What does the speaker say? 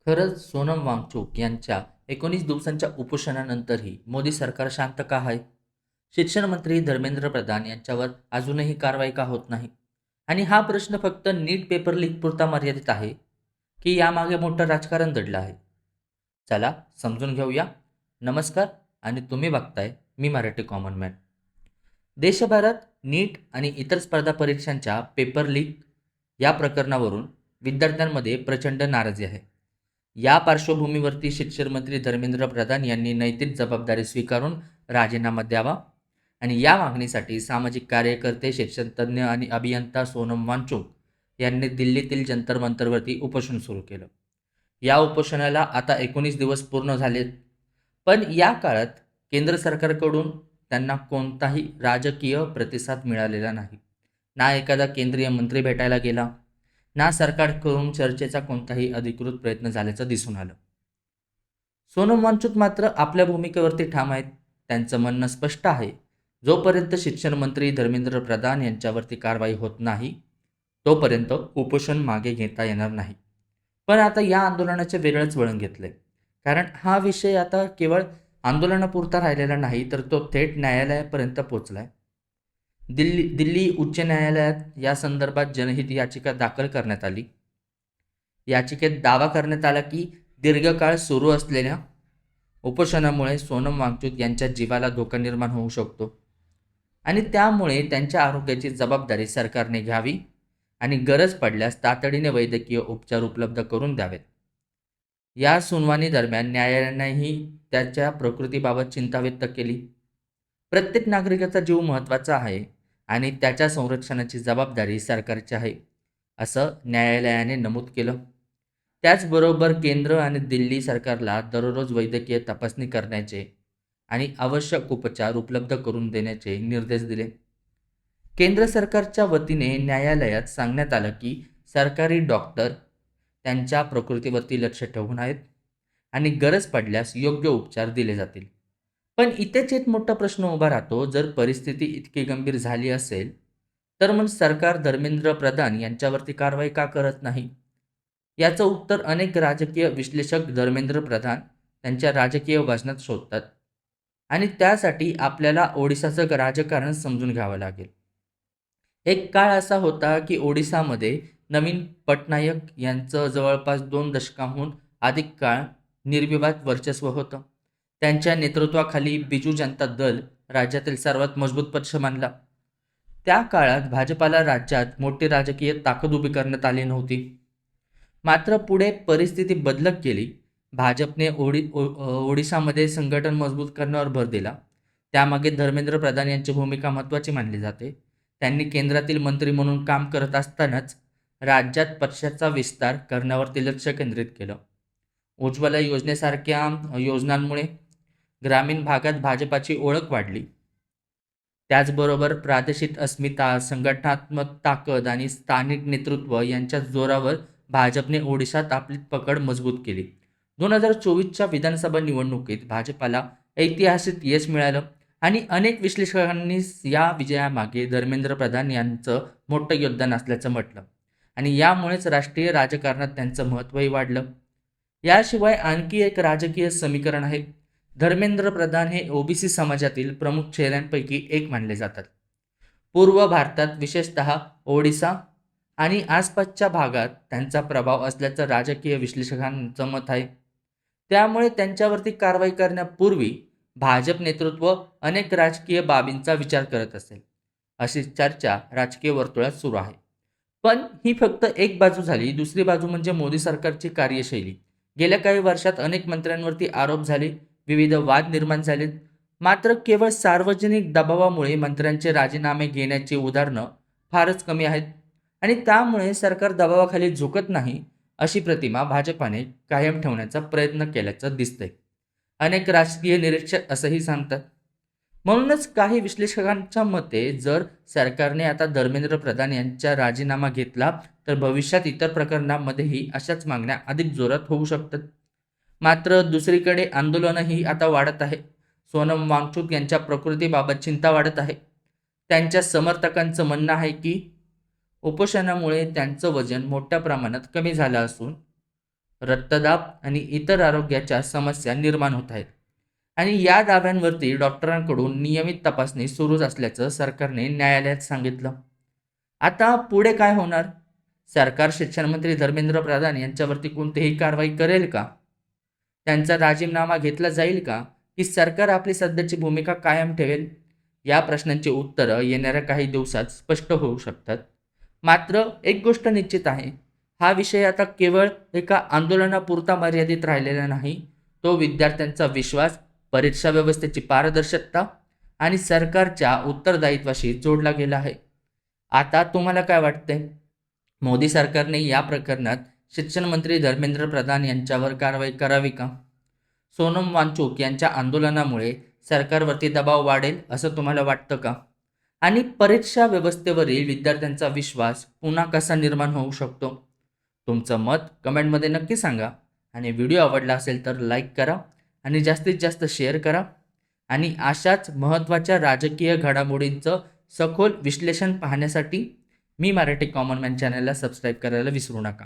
खरंच सोनम वांगचुक यांच्या 19 दिवसांच्या उपोषणानंतरही मोदी सरकार शांत का आहे? शिक्षण मंत्री धर्मेंद्र प्रधान यांच्यावर अजूनही कारवाई का होत नाही? आणि हा प्रश्न फक्त नीट पेपर लीक पुरता मर्यादित आहे, की यामागे मोठं राजकारण दडलं आहे? चला समजून घेऊया. नमस्कार आणि तुम्ही बघताय मी मराठी कॉमन मॅन. देशभरात नीट आणि इतर स्पर्धा परीक्षांच्या पेपर लीक या प्रकरणावरून विद्यार्थ्यांमध्ये प्रचंड नाराजी आहे. या पार्श्वभूमीवरती शिक्षण मंत्री धर्मेंद्र प्रधान यांनी नैतिक जबाबदारी स्वीकारून राजीनामा द्यावा आणि या मागणीसाठी सामाजिक कार्यकर्ते, शिक्षणतज्ज्ञ आणि अभियंता सोनम वांगचुक यांनी दिल्लीतील जंतर मंतरवरती उपोषण सुरू केलं. या उपोषणाला आता 19 दिवस पूर्ण झालेत. पण या काळात केंद्र सरकारकडून त्यांना कोणताही राजकीय प्रतिसाद मिळालेला नाही. ना एखादा केंद्रीय मंत्री भेटायला गेला, ना सरकारकडून चर्चेचा कोणताही अधिकृत प्रयत्न झाल्याचं दिसून आलं. सोनम वांगचुक मात्र आपल्या भूमिकेवरती ठाम आहेत. त्यांचं म्हणणं स्पष्ट आहे. जोपर्यंत शिक्षण मंत्री धर्मेंद्र प्रधान यांच्यावरती कारवाई होत नाही, तोपर्यंत उपोषण मागे घेता येणार नाही. पण आता या आंदोलनाचे वेगळंच वळण घेतलंय. कारण हा विषय आता केवळ आंदोलनापुरता राहिलेला नाही, तर तो थेट न्यायालयापर्यंत पोहोचलाय. दिल्ली उच्च न्यायालयात या संदर्भात जनहित याचिका दाखल करण्यात आली. याचिकेत दावा करण्यात आला की दीर्घकाळ सुरू असलेल्या उपोषणामुळे सोनम वांगचुक यांच्या जीवाला धोका निर्माण होऊ शकतो आणि त्यामुळे त्यांच्या आरोग्याची जबाबदारी सरकारने घ्यावी आणि गरज पडल्यास तातडीने वैद्यकीय उपचार उपलब्ध करून द्यावेत. या सुनावणी दरम्यान न्यायालयानेही त्याच्या प्रकृतीबाबत चिंता व्यक्त केली. प्रत्येक नागरिकाचा जीव महत्त्वाचा आहे आणि त्याच्या संरक्षणाची जबाबदारी सरकारची आहे, असं न्यायालयाने नमूद केलं. त्याचबरोबर केंद्र आणि दिल्ली सरकारला दररोज वैद्यकीय तपासणी करण्याचे आणि आवश्यक उपचार उपलब्ध करून देण्याचे निर्देश दिले. केंद्र सरकारच्या वतीने न्यायालयात सांगण्यात आलं की सरकारी डॉक्टर त्यांच्या प्रकृतीवरती लक्ष ठेवून आहेत आणि गरज पडल्यास योग्य उपचार दिले जातील. पण इथेच एक मोठा प्रश्न उभा राहतो. जर परिस्थिती इतकी गंभीर झाली असेल, तर मग सरकार धर्मेंद्र प्रधान यांच्यावरती कारवाई का करत नाही? याचं उत्तर अनेक राजकीय विश्लेषक धर्मेंद्र प्रधान त्यांच्या राजकीय वजनात शोधतात आणि त्यासाठी आपल्याला ओडिशाचं राजकारण समजून घ्यावं लागेल. एक काळ असा होता की ओडिसामध्ये नवीन पटनायक यांचं जवळपास 2 दशकांहून अधिक काळ निर्विवाद वर्चस्व होतं. त्यांच्या नेतृत्वाखाली बिजू जनता दल राज्यातील सर्वात मजबूत पक्ष मानला. त्या काळात भाजपाला राज्यात मोठी राजकीय ताकद उभी करण्यात आली नव्हती. मात्र पुढे परिस्थिती बदलत गेली. भाजपने ओडिशामध्ये संघटन मजबूत करण्यावर भर दिला. त्यामागे धर्मेंद्र प्रधान यांची भूमिका महत्त्वाची मानली जाते. त्यांनी केंद्रातील मंत्री म्हणून काम करत असतानाच राज्यात पक्षाचा विस्तार करण्यावरती लक्ष केंद्रित केलं. उज्ज्वला योजनेसारख्या योजनांमुळे ग्रामीण भागात भाजपाची ओळख वाढली. त्याचबरोबर प्रादेशिक अस्मिता, संघटनात्मक ताकद आणि स्थानिक नेतृत्व यांच्या जोरावर भाजपने ओडिशात आपली पकड मजबूत केली. 2024च्या विधानसभा निवडणुकीत भाजपाला ऐतिहासिक यश मिळालं आणि अनेक विश्लेषकांनी या विजयामागे धर्मेंद्र प्रधान यांचं मोठं योगदान असल्याचं म्हटलं आणि यामुळेच राष्ट्रीय राजकारणात त्यांचं महत्त्वही वाढलं. याशिवाय आणखी एक राजकीय समीकरण आहे. धर्मेंद्र प्रधान हे ओबीसी समाजातील प्रमुख चेहऱ्यांपैकी एक मानले जातात. पूर्व भारतात विशेषतः ओडिसा आणि आसपासच्या भागात त्यांचा प्रभाव असल्याचं राजकीय विश्लेषकांचं मत आहे. त्यामुळे त्यांच्यावरती कारवाई करण्यापूर्वी भाजप नेतृत्व अनेक राजकीय बाबींचा विचार करत असेल, अशी चर्चा राजकीय वर्तुळात सुरू आहे. पण ही फक्त एक बाजू झाली. दुसरी बाजू म्हणजे मोदी सरकारची कार्यशैली. गेल्या काही वर्षात अनेक मंत्र्यांवरती आरोप झाले, विविध वाद निर्माण झाले. मात्र केवळ सार्वजनिक दबावामुळे मंत्र्यांचे राजीनामे घेण्याची उदाहरणं फारच कमी आहेत आणि त्यामुळे सरकार दबावाखाली झुकत नाही, अशी प्रतिमा भाजपाने कायम ठेवण्याचा प्रयत्न केल्याचं दिसतंय. अनेक राजकीय निरीक्षक असंही सांगतात. म्हणूनच काही विश्लेषकांच्या मते जर सरकारने आता धर्मेंद्र प्रधान यांचा राजीनामा घेतला, तर भविष्यात इतर प्रकरणांमध्येही अशाच मागण्या अधिक जोरात होऊ शकतात. मात्र दुसरीकडे आंदोलनही आता वाढत आहे. सोनम वांगचुक यांच्या प्रकृतीबाबत चिंता वाढत आहे. त्यांच्या समर्थकांचं म्हणणं आहे की उपोषणामुळे त्यांचं वजन मोठ्या प्रमाणात कमी झालं असून रक्तदाब आणि इतर आरोग्याच्या समस्या निर्माण होत आहेत. आणि या दाव्यांवरती डॉक्टरांकडून नियमित तपासणी सुरूच असल्याचं सरकारने न्यायालयात सांगितलं. आता पुढे काय होणार? सरकार शिक्षण मंत्री धर्मेंद्र प्रधान यांच्यावरती कोणतीही कारवाई करेल का? त्यांचा राजीनामा घेतला जाईल का? की सरकार आपली सध्याची भूमिका कायम ठेवेल? या प्रश्नांची उत्तरं येणाऱ्या काही दिवसात स्पष्ट होऊ शकतात. मात्र एक गोष्ट निश्चित आहे, हा विषय आता केवळ एका आंदोलनापुरता मर्यादित राहिलेला नाही. तो विद्यार्थ्यांचा विश्वास, परीक्षा व्यवस्थेची पारदर्शकता आणि सरकारच्या उत्तरदायित्वाशी जोडला गेला आहे. आता तुम्हाला काय वाटतंय? मोदी सरकारने या प्रकरणात शिक्षण मंत्री धर्मेंद्र प्रधान यांच्यावर कारवाई करावी का? सोनम वांगचुक यांच्या आंदोलनामुळे सरकारवरती दबाव वाढेल असं तुम्हाला वाटतं का? आणि परीक्षा व्यवस्थेवरील विद्यार्थ्यांचा विश्वास पुन्हा कसा निर्माण होऊ शकतो? तुमचं मत कमेंटमध्ये नक्की सांगा. आणि व्हिडिओ आवडला असेल तर लाईक करा आणि जास्तीत जास्त शेअर करा. आणि अशाच महत्त्वाच्या राजकीय घडामोडींचं सखोल विश्लेषण पाहण्यासाठी मी मराठी कॉमन मॅन चॅनलला सबस्क्राईब करायला विसरू नका.